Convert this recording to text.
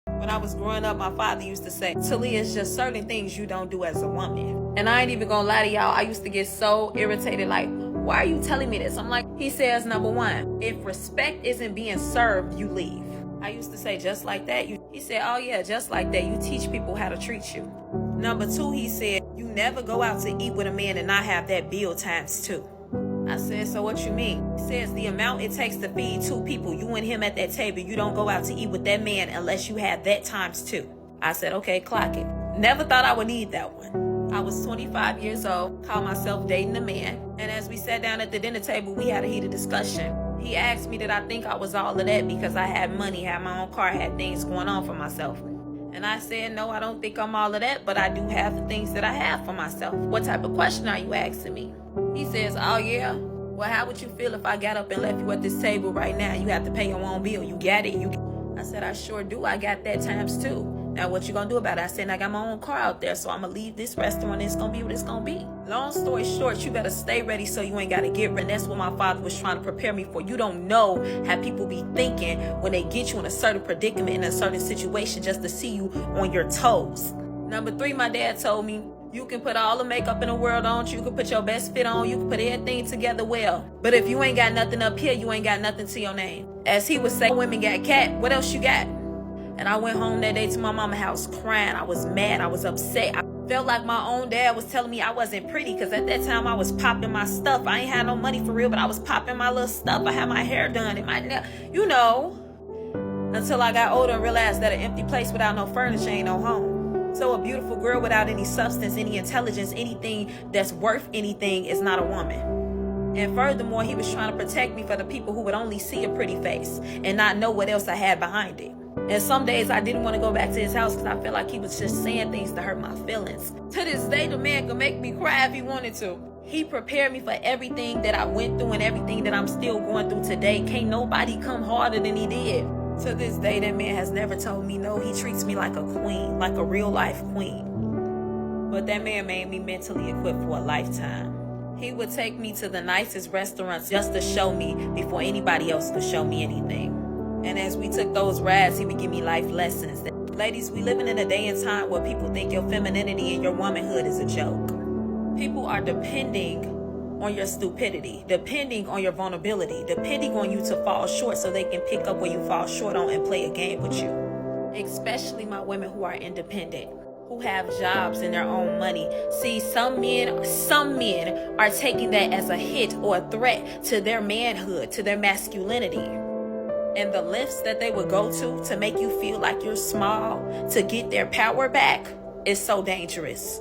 When I was growing up, my father used to say, Talia, it's just certain things you don't do as a woman. And I ain't even gonna lie to y'all, I used to get so irritated, like, why are you telling me this? I'm like, he says, number one, if respect isn't being served, you leave. I used to say, just like that. He said, oh yeah, just like that. You teach people how to treat you. Number two, he said, you never go out to eat with a man and not have that bill times two. I said, so what you mean? He says the amount it takes to feed two people, you and him at that table, you don't go out to eat with that man unless you have that times two. I said, okay, clock it. Never thought I would need that one. I was 25 years old, called myself dating a man, and as we sat down at the dinner table, we had a heated discussion. He asked me did I think I was all of that because I had money, had my own car, had things going on for myself. And I said, no, I don't think I'm all of that, but I do have the things that I have for myself. What type of question are you asking me? He says, oh yeah? Well, how would you feel if I got up and left you at this table right now? You have to pay your own bill. You got it? I said, I sure do. I got that times two. Now, what you gonna do about it? I said, I got my own car out there, so I'm gonna leave this restaurant. It's gonna be what it's gonna be. Long story short, you better stay ready so you ain't gotta get ready. That's what my father was trying to prepare me for. You don't know how people be thinking when they get you in a certain predicament, in a certain situation, just to see you on your toes. Number three, my dad told me, you can put all the makeup in the world on you. You can put your best fit on. You can put everything together well. But if you ain't got nothing up here, you ain't got nothing to your name. As he would say, women got cat. What else you got? And I went home that day to my mama's house crying. I was mad. I was upset. I felt like my own dad was telling me I wasn't pretty because at that time I was popping my stuff. I ain't had no money for real, but I was popping my little stuff. I had my hair done and my nail, until I got older and realized that an empty place without no furniture ain't no home. So a beautiful girl without any substance, any intelligence, anything that's worth anything is not a woman. And furthermore, he was trying to protect me for the people who would only see a pretty face and not know what else I had behind it. And some days I didn't want to go back to his house because I felt like he was just saying things to hurt my feelings. To this day, the man could make me cry if he wanted to. He prepared me for everything that I went through and everything that I'm still going through today. Can't nobody come harder than he did. To this day, that man has never told me no. He treats me like a queen, like a real life queen. But that man made me mentally equipped for a lifetime. He would take me to the nicest restaurants just to show me before anybody else could show me anything. And as we took those rides, he would give me life lessons. Ladies, we living in a day and time where people think your femininity and your womanhood is a joke. People are depending on your stupidity, depending on your vulnerability, depending on you to fall short so they can pick up where you fall short on and play a game with you. Especially my women who are independent, who have jobs and their own money. See, some men are taking that as a hit or a threat to their manhood, to their masculinity. And the lengths that they would go to make you feel like you're small, to get their power back, is so dangerous.